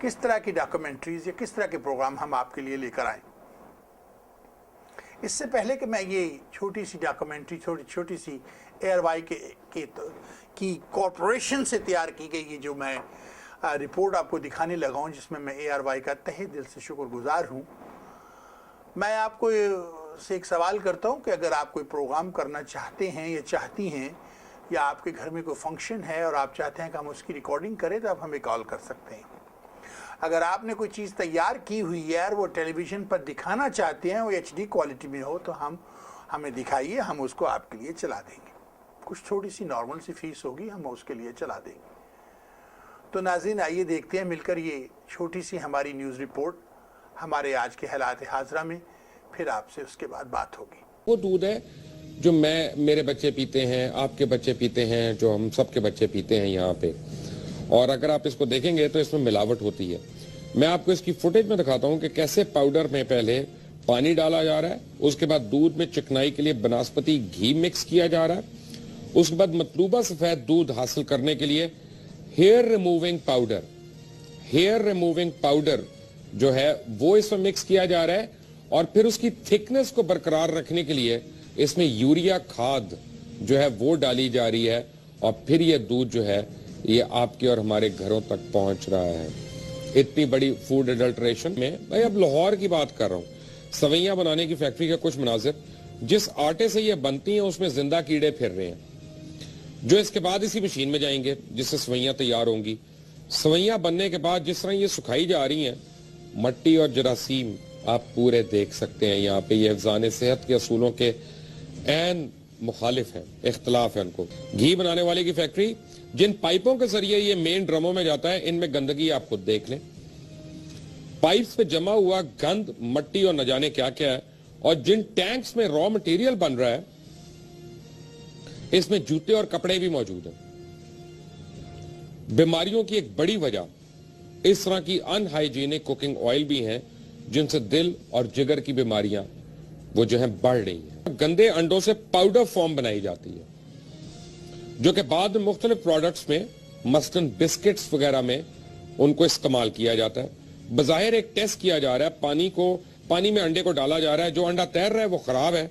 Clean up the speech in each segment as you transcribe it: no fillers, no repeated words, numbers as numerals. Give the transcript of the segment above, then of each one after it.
کس طرح کی ڈاکومنٹریز یا کس طرح کے پروگرام ہم آپ کے لیے لے کر آئیں۔ اس سے پہلے کہ میں یہ چھوٹی سی ڈاکومنٹری چھوٹی سی ایئر وائی کی کارپوریشن سے تیار کی گئی یہ جو میں رپورٹ آپ کو دکھانے لگا ہوں، جس میں میں اے آر وائی کا تہہ دل سے شکر گزار ہوں، میں آپ کو سے ایک سوال کرتا ہوں کہ اگر آپ کوئی پروگرام کرنا چاہتے ہیں یا چاہتی ہیں، یا آپ کے گھر میں کوئی فنکشن ہے اور آپ چاہتے ہیں کہ ہم اس کی ریکارڈنگ کریں، تو آپ ہمیں کال کر سکتے ہیں۔ اگر آپ نے کوئی چیز تیار کی ہوئی ہے اور وہ ٹیلی ویژن پر دکھانا چاہتے ہیں، وہ ایچ ڈی کوالٹی میں ہو، تو ہمیں دکھائیے، ہم اس کو آپ کے لیے چلا دیں گے۔ کچھ تھوڑی سی نارمل سی فیس ہوگی، ہم اس کے لیے چلا دیں گے۔ تو ناظرین، آئیے دیکھتے ہیں مل کر یہ چھوٹی سی ہماری نیوز رپورٹ ہمارے آج کے حالات حاضرہ میں، پھر آپ سے اس کے بعد بات ہوگی۔ وہ دودھ ہے جو میرے بچے پیتے ہیں، آپ کے بچے پیتے ہیں، جو ہم سب کے بچے پیتے ہیں یہاں پہ، اور اگر آپ اس کو دیکھیں گے تو اس میں ملاوٹ ہوتی ہے۔ میں آپ کو اس کی فوٹیج میں دکھاتا ہوں کہ کیسے پاؤڈر میں پہلے پانی ڈالا جا رہا ہے، اس کے بعد دودھ میں چکنائی کے لیے بناسپتی گھی مکس کیا جا رہا ہے، اس کے بعد مطلوبہ سفید دودھ حاصل کرنے کے لیے ہیئر ریموونگ پاؤڈر جو ہے وہ اس میں مکس کیا جا رہا ہے، اور پھر اس کی تھکنس کو برقرار رکھنے کے لیے اس میں یوریا کھاد جو ہے وہ ڈالی جا رہی ہے، اور پھر یہ دودھ جو ہے یہ آپ کے اور ہمارے گھروں تک پہنچ رہا ہے۔ اتنی بڑی فوڈ اڈلٹریشن میں، بھائی اب لاہور کی بات کر رہا ہوں، سوئیاں بنانے کی فیکٹری کا کچھ مناظر، جس آٹے سے یہ بنتی ہیں اس میں زندہ کیڑے پھر رہے ہیں، جو اس کے بعد اسی مشین میں جائیں گے جس سے سوئیاں تیار ہوں گی۔ سوئیاں بننے کے بعد جس طرح یہ سکھائی جا رہی ہیں، مٹی اور جراثیم آپ پورے دیکھ سکتے ہیں یہاں پہ۔ یہ حفظان صحت کے اصولوں کے عین مخالف ہیں، اختلاف ہے ان کو۔ گھی بنانے والے کی فیکٹری، جن پائپوں کے ذریعے یہ مین ڈرموں میں جاتا ہے، ان میں گندگی آپ خود دیکھ لیں، پائپس پہ جمع ہوا گند، مٹی اور نہ جانے کیا کیا ہے، اور جن ٹینکس میں را مٹیریل بن رہا ہے اس میں جوتے اور کپڑے بھی موجود ہیں۔ بیماریوں کی ایک بڑی وجہ اس طرح کی ان ہائیجینک کوکنگ آئل بھی ہیں، جن سے دل اور جگر کی بیماریاں وہ جو ہیں بڑھ رہی ہیں۔ گندے انڈوں سے پاؤڈر فارم بنائی جاتی ہے، جو کہ بعد میں مختلف پروڈکٹس میں مثلاً بسکٹس وغیرہ میں ان کو استعمال کیا جاتا ہے۔ بظاہر ایک ٹیسٹ کیا جا رہا ہے، پانی میں انڈے کو ڈالا جا رہا ہے، جو انڈا تیر رہا ہے وہ خراب ہے،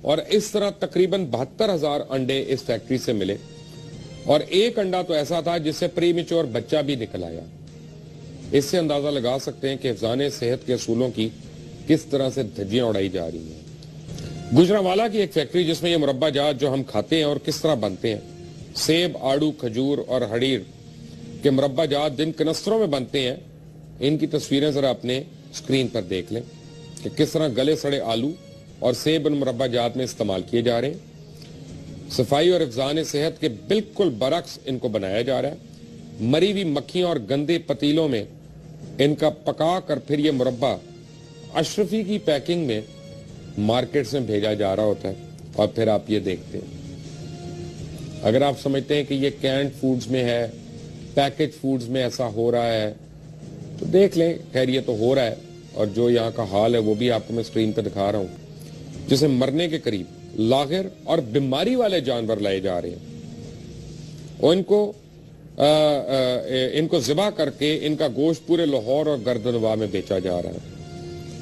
اور اس طرح تقریباً 72,000 انڈے اس فیکٹری سے ملے، اور ایک انڈا تو ایسا تھا جس سے پری میچور بچہ بھی نکل آیا۔ اس سے اندازہ لگا سکتے ہیں کہ حفظان صحت کے اصولوں کی کس طرح سے دھجیاں اڑائی جا رہی ہیں۔ گجرانوالہ کی ایک فیکٹری جس میں یہ مربع جات جو ہم کھاتے ہیں اور کس طرح بنتے ہیں، سیب، آڑو، کھجور اور ہڑیر کے مربع جات جن کنستروں میں بنتے ہیں، ان کی تصویریں ذرا اپنے اسکرین پر دیکھ لیں کہ کس طرح گلے سڑے آلو اور سیب ان مربع جات میں استعمال کیے جا رہے ہیں۔ صفائی اور حفظان صحت کے بالکل برعکس ان کو بنایا جا رہا ہے۔ مری ہوئی مکھیاں اور گندے پتیلوں میں ان کا پکا کر پھر یہ مربع اشرفی کی پیکنگ میں مارکیٹس میں بھیجا جا رہا ہوتا ہے، اور پھر آپ یہ دیکھتے ہیں۔ اگر آپ سمجھتے ہیں کہ یہ کینڈ فوڈز میں ہے، پیکج فوڈز میں ایسا ہو رہا ہے، تو دیکھ لیں، خیر یہ تو ہو رہا ہے، اور جو یہاں کا حال ہے وہ بھی آپ کو میں اسکرین پہ دکھا رہا ہوں، جسے مرنے کے قریب لاغر اور بیماری والے جانور لائے جا رہے ہیں، اور ان کو ذبح کر کے ان کا گوشت پورے لاہور اور گردنواں میں بیچا جا رہا ہے۔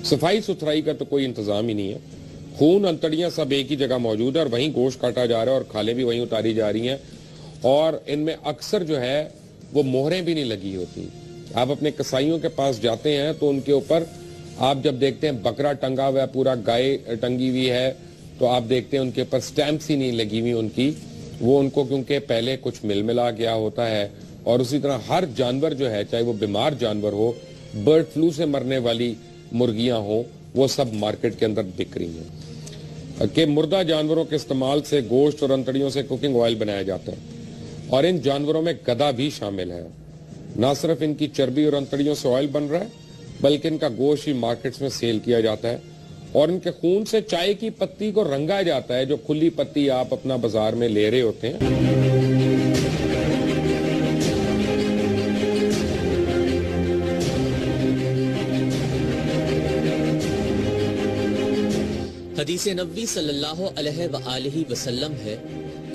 صفائی ستھرائی کا تو کوئی انتظام ہی نہیں ہے، خون، انتڑیاں سب ایک ہی جگہ موجود ہے، اور وہیں گوشت کاٹا جا رہا ہے، اور کھالیں بھی وہیں اتاری جا رہی ہیں، اور ان میں اکثر جو ہے وہ مہریں بھی نہیں لگی ہوتی۔ آپ اپنے کسائیوں کے پاس جاتے ہیں تو ان کے اوپر آپ جب دیکھتے ہیں بکرا ٹنگا ہوا ہے، پورا گائے ٹنگی ہوئی ہے، تو آپ دیکھتے ہیں ان کے اوپر سٹیمپس ہی نہیں لگی ہوئی ان کی، وہ ان کو کیونکہ پہلے کچھ ملا گیا ہوتا ہے۔ اور اسی طرح ہر جانور جو ہے، چاہے وہ بیمار جانور ہو، برڈ فلو سے مرنے والی مرغیاں ہوں، وہ سب مارکیٹ کے اندر بک رہی ہیں۔ کہ مردہ جانوروں کے استعمال سے گوشت اور انتڑیوں سے کوکنگ آئل بنایا جاتا ہے، اور ان جانوروں میں گدھا بھی شامل ہے۔ نہ صرف ان کی چربی اور انتڑیوں سے آئل بن رہا ہے، بلکہ ان کا گوشت ہی مارکیٹس میں سیل کیا جاتا ہے، اور ان کے خون سے چائے کی پتی کو رنگا جاتا ہے، جو کھلی پتی آپ اپنا بازار میں لے رہے ہوتے ہیں۔ حدیث نبوی صلی اللہ علیہ وآلہ وسلم ہے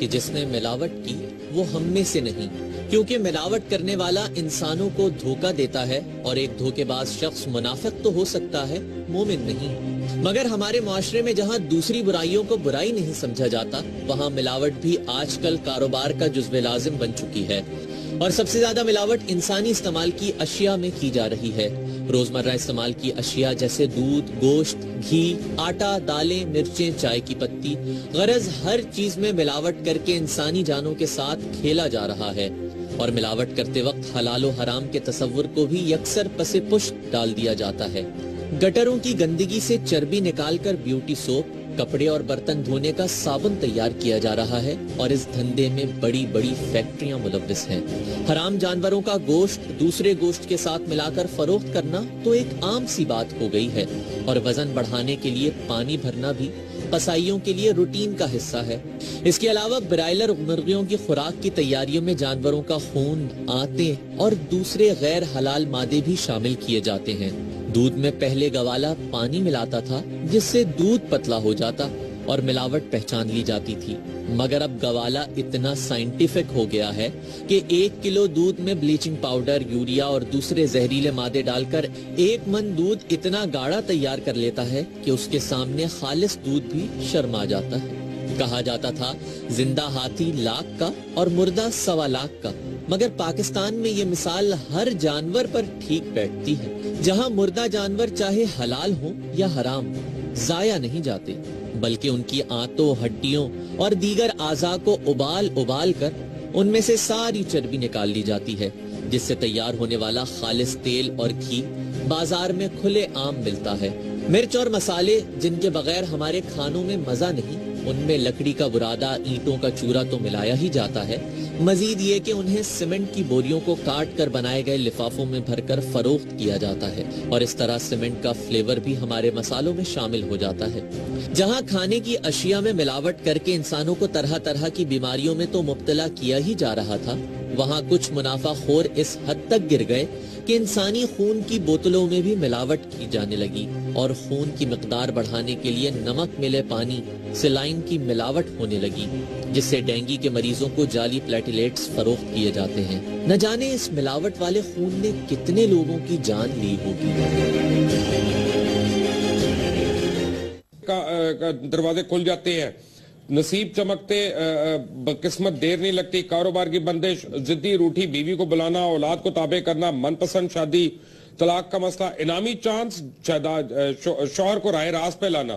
کہ جس نے ملاوٹ کی وہ ہم میں سے نہیں، کیونکہ ملاوٹ کرنے والا انسانوں کو دھوکہ دیتا ہے، اور ایک دھوکے باز شخص منافق تو ہو سکتا ہے، مومن نہیں۔ مگر ہمارے معاشرے میں جہاں دوسری برائیوں کو برائی نہیں سمجھا جاتا، وہاں ملاوٹ بھی آج کل کاروبار کا جزو لازم بن چکی ہے، اور سب سے زیادہ ملاوٹ انسانی استعمال کی اشیاء میں کی جا رہی ہے۔ روزمرہ استعمال کی اشیاء جیسے دودھ، گوشت، گھی، آٹا، دالیں، مرچیں، چائے کی پتی، غرض ہر چیز میں ملاوٹ کر کے انسانی جانوں کے ساتھ کھیلا جا رہا ہے، اور ملاوٹ کرتے وقت حلال و حرام کے تصور کو بھی یکسر پس پشت ڈال دیا جاتا ہے۔ گٹروں کی گندگی سے چربی نکال کر بیوٹی سوپ، کپڑے اور برتن دھونے کا صابن تیار کیا جا رہا ہے، اور اس دھندے میں بڑی بڑی فیکٹریاں ملوث ہیں۔ حرام جانوروں کا گوشت دوسرے گوشت کے ساتھ ملا کر فروخت کرنا تو ایک عام سی بات ہو گئی ہے، اور وزن بڑھانے کے لیے پانی بھرنا بھی قصائیوں کے لیے روٹین کا حصہ ہے۔ اس کے علاوہ برائلر مرغیوں کی خوراک کی تیاریوں میں جانوروں کا خون، آنتیں اور دوسرے غیر حلال مادے بھی شامل کیے جاتے ہیں۔ دودھ میں پہلے گوالا پانی ملاتا تھا جس سے دودھ پتلا ہو جاتا اور ملاوٹ پہچان لی جاتی تھی، مگر اب گوالا اتنا سائنٹیفک ہو گیا ہے کہ 1 کلو دودھ میں بلیچنگ پاؤڈر، یوریا اور دوسرے زہریلے مادے ڈال کر 1 من دودھ اتنا گاڑھا تیار کر لیتا ہے کہ اس کے سامنے خالص دودھ بھی شرما جاتا ہے۔ کہا جاتا تھا زندہ ہاتھی 1 لاکھ کا اور مردہ 1.25 لاکھ کا، مگر پاکستان میں یہ مثال ہر جانور پر ٹھیک بیٹھتی ہے، جہاں مردہ جانور چاہے حلال ہوں یا حرام ضائع نہیں جاتے، بلکہ ان کی آنتوں، ہڈیوں اور دیگر اعضاء کو ابال کر ان میں سے ساری چربی نکال لی جاتی ہے، جس سے تیار ہونے والا خالص تیل اور گھی بازار میں کھلے عام ملتا ہے۔ مرچ اور مسالے جن کے بغیر ہمارے کھانوں میں مزہ نہیں، ان میں لکڑی کا برادہ، اینٹوں کا چورا تو ملایا ہی جاتا ہے، مزید یہ کہ انہیں سیمنٹ کی بوریوں کو کاٹ کر بنائے گئے لفافوں میں بھر کر فروخت کیا جاتا ہے، اور اس طرح سیمنٹ کا فلیور بھی ہمارے مسالوں میں شامل ہو جاتا ہے۔ جہاں کھانے کی اشیاء میں ملاوٹ کر کے انسانوں کو طرح طرح کی بیماریوں میں تو مبتلا کیا ہی جا رہا تھا، وہاں کچھ منافع خور اس حد تک گر گئے کہ انسانی خون کی بوتلوں میں بھی ملاوٹ کی جانے لگی، اور خون کی مقدار بڑھانے کے لیے نمک ملے پانی، سلائن کی ملاوٹ ہونے لگی، جس سے ڈینگی کے مریضوں کو جعلی پلیٹلیٹس فروخت کیے جاتے ہیں۔ نہ جانے اس ملاوٹ والے خون نے کتنے لوگوں کی جان لی ہوگی۔ دروازے کھل جاتے ہیں، نصیب چمکتے، قسمت دیر نہیں لگتی، کاروبار کی بندش، ضدی روٹھی بیوی کو بلانا، اولاد کو تابع کرنا، من پسند شادی، طلاق کا مسئلہ، انعامی چانس، شوہر کو راہ راست پہ لانا۔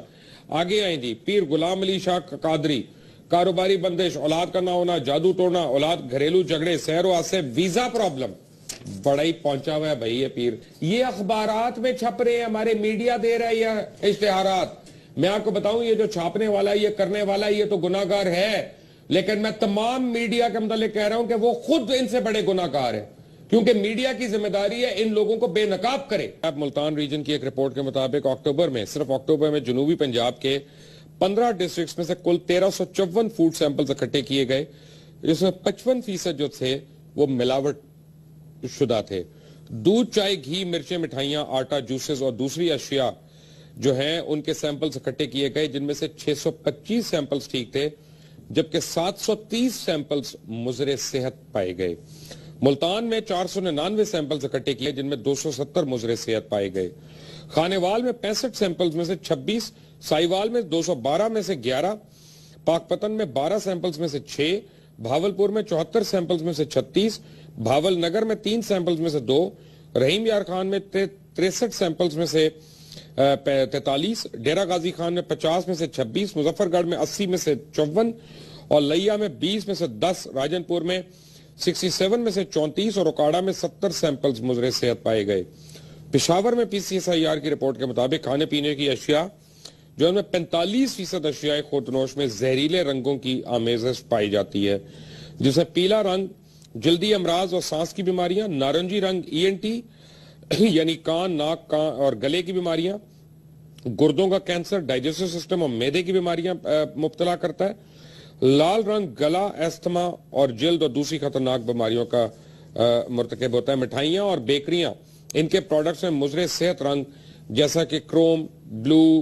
آگے آئیں جی، پیر غلام علی شاہ قادری، کاروباری بندش، اولاد کا نہ ہونا، جادو ٹوڑنا، اولاد، گھریلو جھگڑے، سیر و حادثے، ویزا پرابلم، بڑا ہی پہنچا ہوا ہے بھائی یہ پیر۔ یہ اخبارات میں چھپ رہے ہیں، ہمارے میڈیا دے رہا ہے یہ اشتہارات۔ میں آپ کو بتاؤں یہ جو چھاپنے والا ہے، یہ کرنے والا ہے، یہ تو گناہگار ہے، لیکن میں تمام میڈیا کے متعلق کہہ رہا ہوں کہ وہ خود ان سے بڑے گناہگار ہیں، کیونکہ میڈیا کی ذمہ داری ہے ان لوگوں کو بے نقاب کرے۔ ملتان ریجن کی ایک رپورٹ کے مطابق اکتوبر میں، صرف اکتوبر میں جنوبی پنجاب کے 15 ڈسٹرکٹس میں سے کل 1354 فوڈ سیمپلز اکٹھے کیے گئے، جس میں 55% جو تھے وہ ملاوٹ شدہ تھے۔ دودھ، چائے، گھی، مرچیں، مٹھائیاں، آٹا، جوسز اور دوسری اشیاء جو ہیں ان کے سیمپلز اکٹھے کیے گئے، جن میں سے 625 سیمپلز ٹھیک تھے، جبکہ 730 سیمپلز مضر صحت پائے گئے۔ ملتان میں 499 سیمپلز اکٹھے کیے، جن میں 270 مضر صحت پائے گئے۔ خانیوال میں 65 سیمپلز میں سے 26، سائیوال میں 212 میں سے 11، پاک پتن میں 12 سیمپلز میں سے 6، بھاولپور میں 74 سیمپلز میں سے 36، بھاول نگر میں 3 سیمپلز میں سے 2، رحیم یار خان میں 63 سیمپلز میں سے 43، ڈیرہ غازی خان میں 50 میں سے 26، مظفر گڑھ میں 80 میں سے 54 اور لیا میں 20 میں سے 10، راجن پور میں 67 میں سے 34 اور اوکاڑا میں 70 سیمپلز مضر صحت پائے گئے۔ پشاور میں PCSIR کی رپورٹ کے مطابق کھانے پینے کی اشیاء جو ان میں 45% اشیاء خودنوش میں زہریلے رنگوں کی آمیزش پائی جاتی ہے، جس میں پیلا رنگ جلدی امراض اور سانس کی بیماریاں، نارنجی رنگ ENT یعنی کان، ناک اور گلے کی بیماریاں، گردوں کا کینسر، ڈائجسٹو سسٹم اور معدے کی بیماریاں مبتلا کرتا ہے، لال رنگ گلا، ایستھما اور جلد اور دوسری خطرناک بیماریوں کا مرتکب ہوتا ہے۔ مٹھائیاں اور بیکریاں، ان کے پروڈکٹس میں مضر صحت رنگ جیسا کہ کروم، بلو،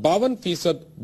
52%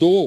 2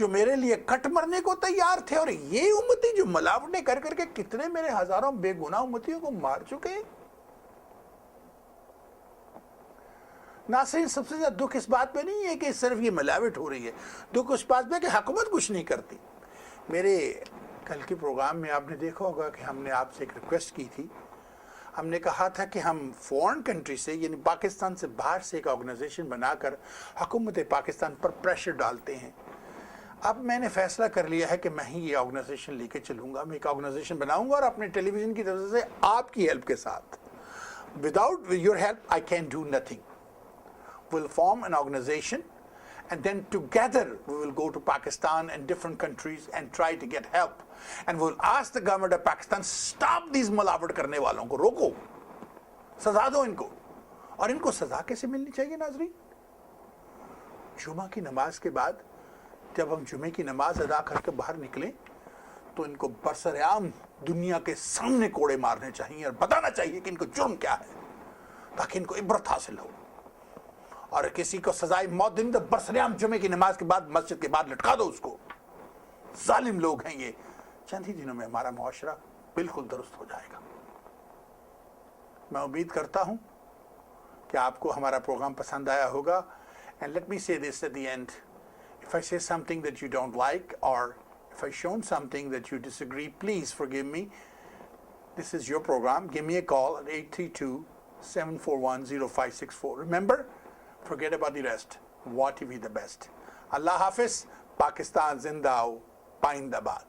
جو میرے لیے کٹ مرنے کو تیار تھے, اور یہ امتی جو ملاوٹیں کر کر کے کتنے میرے ہزاروں بے گناہ امتیوں کو مار چکے ہیں. ناصرین, سب سے زیادہ دکھ اس بات پہ نہیں ہے کہ صرف یہ ملاوٹ ہو رہی ہے, دکھ اس بات پہ کہ حکومت کچھ نہیں کرتی. میرے کل کے پروگرام میں آپ نے دیکھا ہوگا کہ ہم نے آپ سے ایک ریکویسٹ کی تھی. ہم نے کہا تھا کہ ہم فورن کنٹری سے, یعنی پاکستان سے باہر سے ایک آرگنائزیشن بنا کر حکومت پاکستان پر پریشر ڈالتے ہیں. اب میں نے فیصلہ کر لیا ہے کہ میں ہی یہ آرگنائزیشن لے کے چلوں گا. میں ایک آرگنائزیشن بناؤں گا اور اپنے ٹیلی ویژن کی طرف سے آپ کی ہیلپ کے ساتھ, without your help I can do nothing. We'll form an organization and then together we will go to Pakistan and different countries and try to get help. And we'll ask the government of Pakistan, stop these ملاوٹ کرنے والوں کو, روکو, سزا دو ان کو. اور ان کو سزا کیسے ملنی چاہیے ناظرین؟ جمعہ کی نماز کے بعد جب ہم جمعے کی نماز ادا کر کے باہر نکلیں تو ان کو برسر عام دنیا کے سامنے کوڑے مارنے چاہیے اور بتانا چاہیے کہ ان کو جرم کیا ہے, تاکہ ان کو عبرت حاصل ہو. اور کسی کو سزائے موت دیں تو برسریام جمعے کی نماز کے بعد مسجد کے بعد لٹکا دو اس کو. ظالم لوگ ہیں یہ. چند ہی دنوں میں ہمارا معاشرہ بالکل درست ہو جائے گا. میں امید کرتا ہوں کہ آپ کو ہمارا پروگرام پسند آیا ہوگا. And let me say this at the end. If I say something that you don't like or if I've shown something that you disagree, please forgive me. This is your program. Give me a call at 832-741-0564. Remember, forget about the rest. What TV the best. Allah Hafiz, Pakistan Zindao, Paindabad.